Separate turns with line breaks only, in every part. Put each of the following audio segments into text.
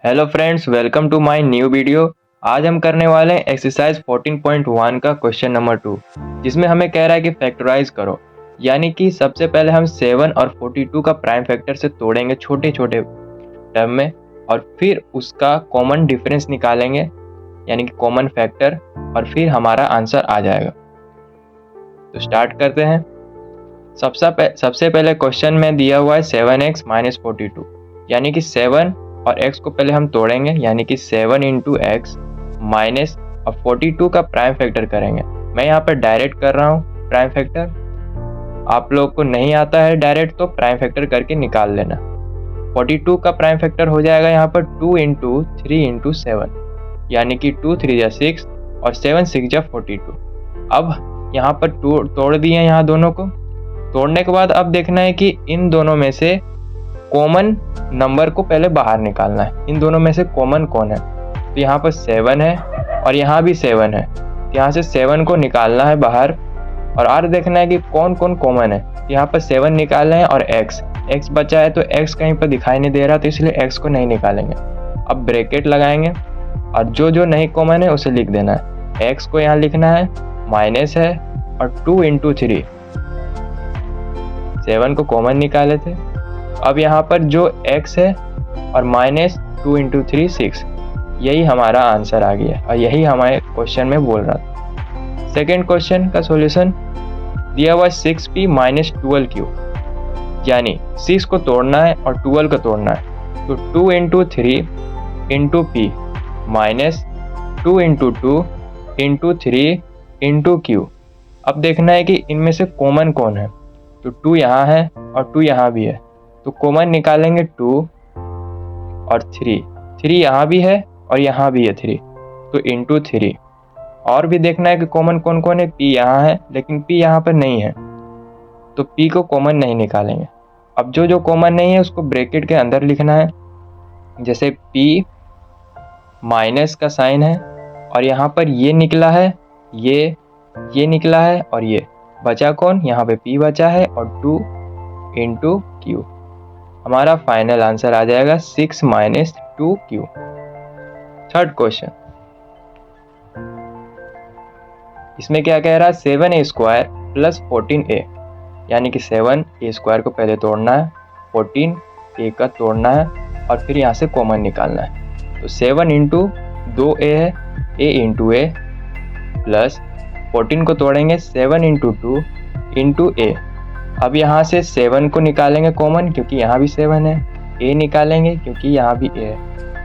Hello friends, welcome to my new video. आज हम करने वाले हैं एक्सरसाइज 14.1 का क्वेश्चन नंबर 2, जिसमें हमें कह रहा है कि फैक्टराइज करो। यानी कि सबसे पहले हम 7 और 42 का प्राइम फैक्टर से तोड़ेंगे छोटे छोटे टर्म में, और फिर उसका कॉमन डिफरेंस निकालेंगे यानी कि कॉमन फैक्टर, और फिर हमारा आंसर आ जाएगा। तो स्टार्ट करते हैं। सबसे पहले क्वेश्चन में दिया हुआ है 7x - 42, यानी कि 7 और x को पहले हम तोड़ेंगे, यानी कि 7 इंटू एक्स माइनस, अब 42 का प्राइम फैक्टर करेंगे। मैं यहाँ पर डायरेक्ट कर रहा हूँ प्राइम फैक्टर। आप लोग को नहीं आता है डायरेक्ट तो प्राइम फैक्टर करके निकाल लेना। 42 का प्राइम फैक्टर हो जाएगा यहाँ पर 2 इंटू 3 इंटू 7, यानी कि 2 3 जा 6 और 7 6 जा 42। अब यहाँ पर तोड़ दिए यहाँ दोनों को। तोड़ने के बाद अब देखना है कि इन दोनों में से कॉमन नंबर को पहले बाहर निकालना है। इन दोनों में से कॉमन कौन है? तो यहाँ पर 7 है और यहाँ भी 7 है। यहाँ से 7 को निकालना है बाहर, और आर देखना है कि कौन कौन कॉमन है। यहाँ पर 7 निकालना है और x बचा है, तो x कहीं पर दिखाई नहीं दे रहा, तो इसलिए x को नहीं निकालेंगे। अब ब्रैकेट लगाएंगे और जो जो नहीं कॉमन है उसे लिख देना है। x को यहाँ लिखना है, माइनस है और 2 इंटू 3, 7 को कॉमन निकाले थे। अब यहाँ पर जो x है और माइनस 2 इंटू 3 6, यही हमारा आंसर आ गया और यही हमारे क्वेश्चन में बोल रहा था। सेकेंड क्वेश्चन का सॉल्यूशन दिया हुआ 6p - 12q, यानी 6 को तोड़ना है और 12 को तोड़ना है। तो 2 into 3 into p minus 2 into 2 into 3 into q। अब देखना है कि इनमें से कॉमन कौन है। तो 2 यहाँ है और 2 यहाँ भी है, तो कॉमन निकालेंगे 2 और 3 यहाँ भी है और यहाँ भी है 3, तो इंटू 3। और भी देखना है कि कॉमन कौन कौन है। p यहाँ है लेकिन p यहाँ पर नहीं है, तो p को कॉमन नहीं निकालेंगे। अब जो जो कॉमन नहीं है उसको ब्रैकेट के अंदर लिखना है। जैसे p माइनस का साइन है और यहाँ पर ये निकला है, ये निकला है और ये बचा कौन, यहाँ पे p बचा है और 2 इंटू q। हमारा फाइनल आंसर आ जाएगा 6 - 2q। थर्ड क्वेश्चन, इसमें क्या कह रहा है, 7a² प्लस 14a, यानी कि 7a² को पहले तोड़ना है, 14a का तोड़ना है और फिर यहाँ से कॉमन निकालना है। तो 7 इंटू 2a है, a इंटू a प्लस 14 को तोड़ेंगे 7 इंटू 2 इंटू a। अब यहाँ से 7 को निकालेंगे कॉमन क्योंकि यहाँ भी 7 है, a निकालेंगे क्योंकि यहाँ भी a है,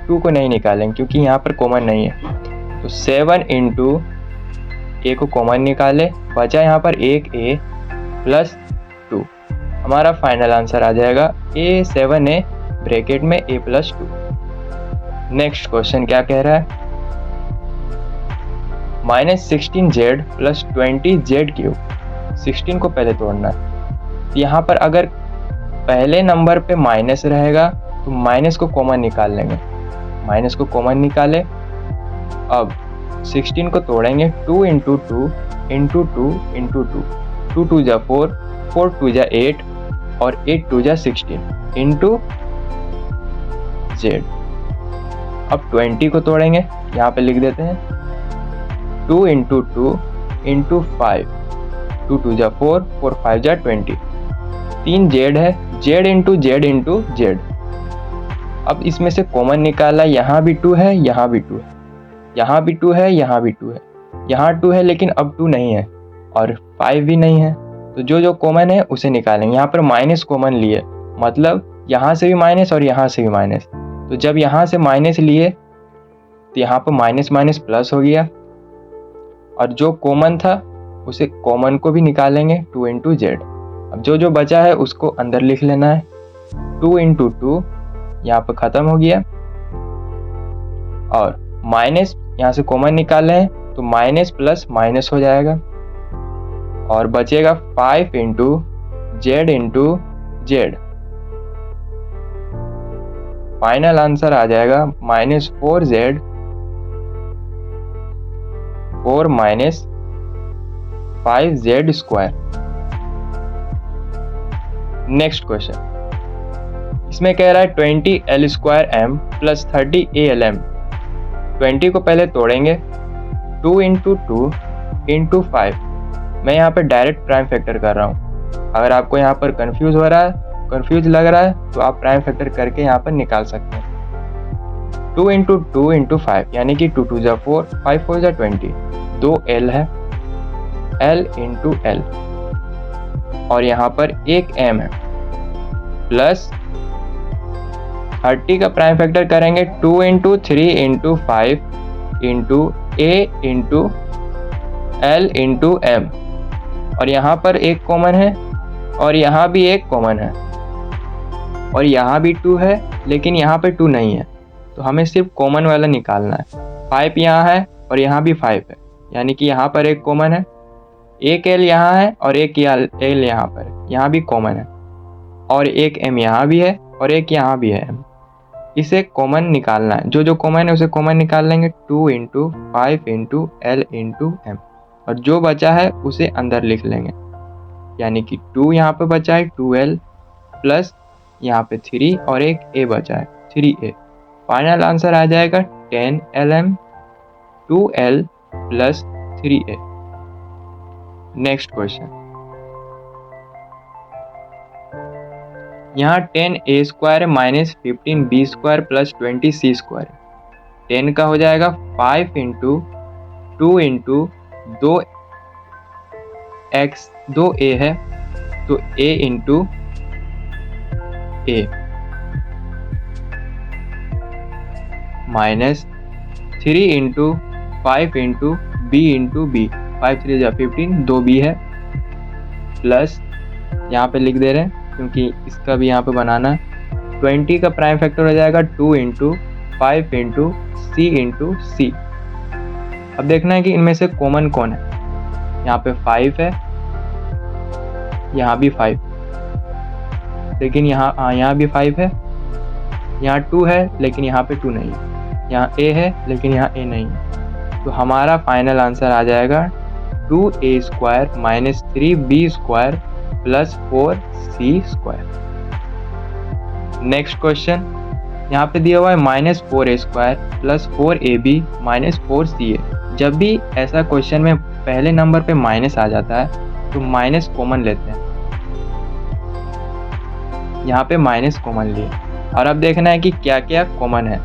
2 को नहीं निकालेंगे क्योंकि यहाँ पर कॉमन नहीं है। तो 7 इंटू a को कॉमन निकाले, बचा यहाँ पर एक a प्लस 2। हमारा फाइनल आंसर आ जाएगा a7a ब्रैकेट में a प्लस 2। नेक्स्ट क्वेश्चन क्या कह रहा है, -16z प्लस 20z³। 16 को पहले तोड़ना है। यहाँ पर अगर पहले नंबर पे माइनस रहेगा तो माइनस को कॉमन निकाल लेंगे, माइनस को कॉमन निकाले। अब 16 को तोड़ेंगे, 2 इंटू 2 इंटू 2 इंटू 2, 2 2 जा 4, 4 2 जा 8 और 8 2 जा 16 इंटू z। अब 20 को तोड़ेंगे, यहाँ पे लिख देते हैं 2 इंटू 2 इंटू 5, 2 2 जा 4, 4 5 जा 20, 3 z है, z into z into z। अब इसमें से कॉमन निकाला, यहाँ भी 2 है, यहाँ भी 2 है, यहाँ भी 2 है, यहाँ भी 2 है, यहाँ 2 है लेकिन अब 2 नहीं है और 5 भी नहीं है, तो जो जो कॉमन है उसे निकालेंगे। यहाँ पर माइनस कॉमन लिए, मतलब यहाँ से भी माइनस और यहाँ से भी माइनस, तो जब यहाँ से माइनस लिए तो यहाँ पर माइनस माइनस प्लस हो गया, और जो कॉमन था उसे कॉमन को भी निकालेंगे 2 इंटू z। अब जो जो बचा है उसको अंदर लिख लेना है, 2 इंटू 2 यहाँ पर ख़त्म हो गया, और माइनस यहाँ से कॉमन निकाले हैं तो माइनस प्लस माइनस हो जाएगा, और बचेगा 5 into z into z। Final answer आ जाएगा -4z 4 - 5z²। नेक्स्ट क्वेश्चन, इसमें कह रहा है 20L² प्लस 30ALM। 20 को पहले तोड़ेंगे, 2 × 2 × 5। मैं यहाँ पे डायरेक्ट प्राइम फैक्टर कर रहा हूँ। अगर आपको यहाँ पर कंफ्यूज लग रहा है तो आप प्राइम फैक्टर करके यहाँ पर निकाल सकते हैं। 2 × 2 × 5 यानी कि 2 2 4, 5 4 20। 2 L है, L × L, और यहाँ पर एक M है, प्लस 30 का प्राइम फैक्टर करेंगे 2 × 3 × 5 × A × L × M, और यहाँ पर एक कॉमन है और यहाँ भी एक कॉमन है, और यहाँ भी 2 है लेकिन यहाँ पे 2 नहीं है, तो हमें सिर्फ कॉमन वाला निकालना है। 5 यहाँ है और यहाँ भी 5 है, यानी कि यहाँ पर एक कॉमन है। एक L यहाँ है और एक L यहाँ पर है, यहाँ भी कॉमन है, और एक M यहाँ भी है और एक यहाँ भी है M। इसे कॉमन निकालना है, जो कॉमन है उसे कॉमन निकाल लेंगे। 2 × 5 × L × M, और जो बचा है उसे अंदर लिख लेंगे, यानी कि 2 यहाँ पे बचा है 2L, प्लस यहाँ पे 3 और एक A बचा है 3A। फाइनल आंसर आ जाएगा 10LM 2L plus 3A। Next question, यहाँ 10A² minus 15B² plus 20C²। 10 का हो जाएगा 5 × 2 × 2x, 2A है तो A × A, minus 3 × 5 × B × B, 5 3 15, 2B है, प्लस यहाँ पे लिख दे रहे हैं क्योंकि इसका भी यहाँ पे बनाना है। 20 का प्राइम फैक्टर हो जाएगा 2 × 5 × C × C। अब देखना है कि इनमें से कॉमन कौन है। यहाँ पे 5 है, यहाँ भी 5, लेकिन यहाँ भी 5 है, यहाँ 2 है लेकिन यहाँ पे 2 नहीं है, यहाँ A है लेकिन यहाँ A नहीं है, तो हमारा फाइनल आंसर आ जाएगा 2A² minus 3B² plus 4C²। Next question, यहाँ पे दिया हुआ है -4A² plus 4AB minus 4CA। जब भी ऐसा क्वेश्चन में पहले नंबर पे माइनस आ जाता है तो माइनस कॉमन लेते हैं। यहाँ पे माइनस कॉमन लिए, और अब देखना है कि क्या क्या कॉमन है।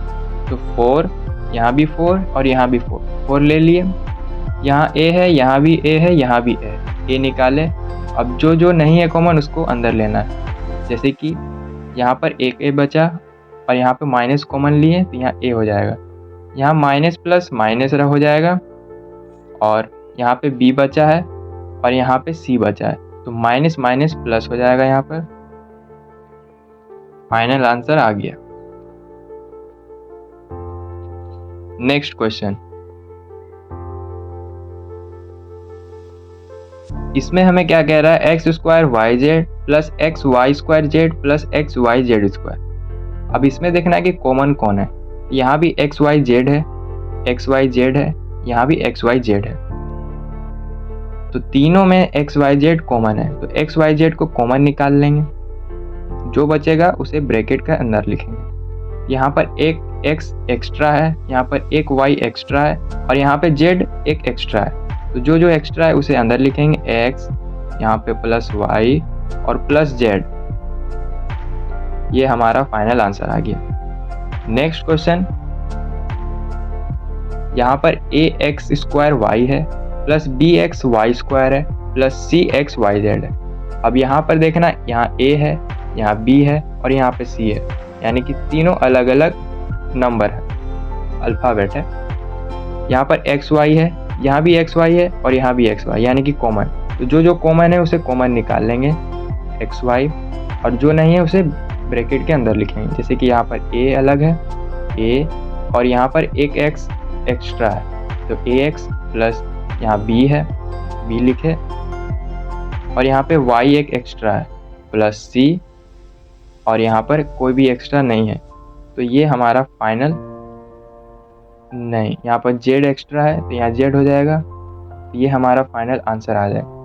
तो 4, यहाँ भी 4 और यहाँ भी 4 ले लिए। यहाँ A है, यहाँ भी A है, यहाँ भी A निकाले। अब जो नहीं है कॉमन उसको अंदर लेना है, जैसे कि यहाँ पर एक A बचा और यहाँ पे माइनस कॉमन लिए तो यहाँ A हो जाएगा, यहाँ माइनस प्लस माइनस हो जाएगा, और यहाँ पे B बचा है और यहाँ पे C बचा है, तो माइनस माइनस प्लस हो जाएगा। यहाँ पर फाइनल आंसर आ गया। नेक्स्ट क्वेश्चन, इसमें हमें क्या कह रहा है, x² yz plus xy² plus xyz²। अब इसमें देखना है कि कॉमन कौन है। यहाँ भी xyz है, यहाँ भी xyz है, तो तीनों में xyz कॉमन है, तो xyz को कॉमन निकाल लेंगे। जो बचेगा उसे ब्रैकेट के अंदर लिखेंगे। यहाँ पर एक x एक्स्ट्रा है, यहाँ पर एक y एक्स्ट्रा है, और यहाँ पे z एक एक्स्ट्रा है, तो जो एक्स्ट्रा है उसे अंदर लिखेंगे। x यहाँ पे प्लस y और प्लस z। ये हमारा फाइनल आंसर आ गया। नेक्स्ट क्वेश्चन, यहाँ पर ax² y है प्लस bxy² है प्लस cxyz है। अब यहाँ पर देखना, यहाँ a है, यहाँ b है और यहाँ पे c है, यानी कि तीनों अलग अलग नंबर है, अल्फ़ाबेट है। यहाँ पर xy है, यहाँ भी xy है और यहाँ भी xy, यानी कि कॉमन। तो जो कॉमन है उसे कॉमन निकाल लेंगे xy, और जो नहीं है उसे ब्रैकेट के अंदर लिखेंगे। जैसे कि यहाँ पर a अलग है, a, और यहाँ पर एक x एक्स्ट्रा है, तो ax प्लस यहाँ b है, b लिखे, और यहाँ पे y एक एक्स्ट्रा है प्लस c, और यहाँ पर कोई भी एक्स्ट्रा नहीं है, तो ये हमारा फाइनल नहीं, यहाँ पर z एक्स्ट्रा है तो यहाँ z हो जाएगा, ये हमारा फाइनल आंसर आ जाएगा।